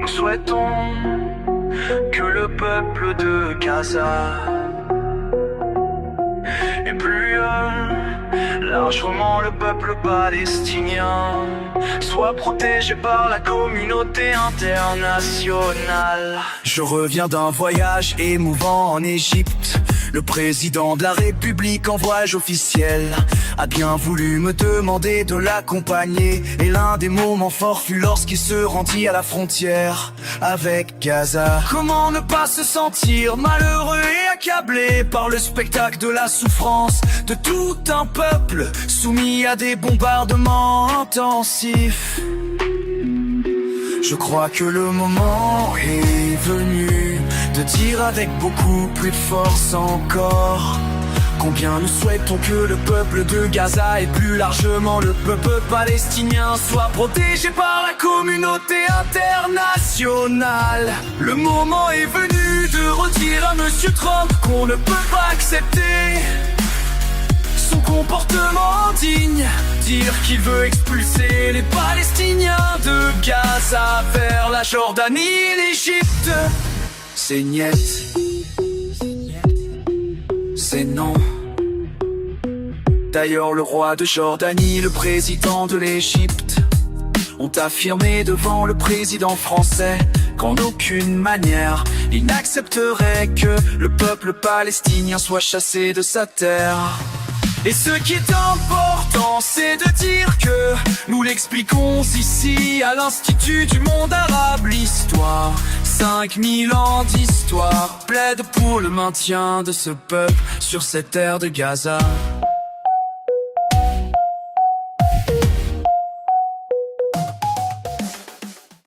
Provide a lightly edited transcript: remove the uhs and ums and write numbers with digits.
Nous souhaitons que le peuple de Gaza et plus largement le peuple palestinien soit protégé par la communauté internationale. Je reviens d'un voyage émouvant en Égypte. Le président de la République en voyage officiel a bien voulu me demander de l'accompagner. Et l'un des moments forts fut lorsqu'il se rendit à la frontière avec Gaza. Comment ne pas se sentir malheureux et accablé par le spectacle de la souffrance de tout un peuple soumis à des bombardements intensifs. Je crois que le moment est venu de dire avec beaucoup plus de force encore combien nous souhaitons que le peuple de Gaza et plus largement le peuple palestinien soit protégé par la communauté internationale. Le moment est venu de redire à Monsieur Trump qu'on ne peut pas accepter son comportement indigne, dire qu'il veut expulser les Palestiniens de Gaza vers la Jordanie et l'Égypte. C'est niet, c'est non. D'ailleurs le roi de Jordanie, le président de l'Égypte ont affirmé devant le président français qu'en aucune manière ils n'accepteraient que le peuple palestinien soit chassé de sa terre. Et ce qui est important, c'est de dire que nous l'expliquons ici à l'Institut du monde arabe. L'histoire, 5000 ans d'histoire, plaide pour le maintien de ce peuple sur cette terre de Gaza.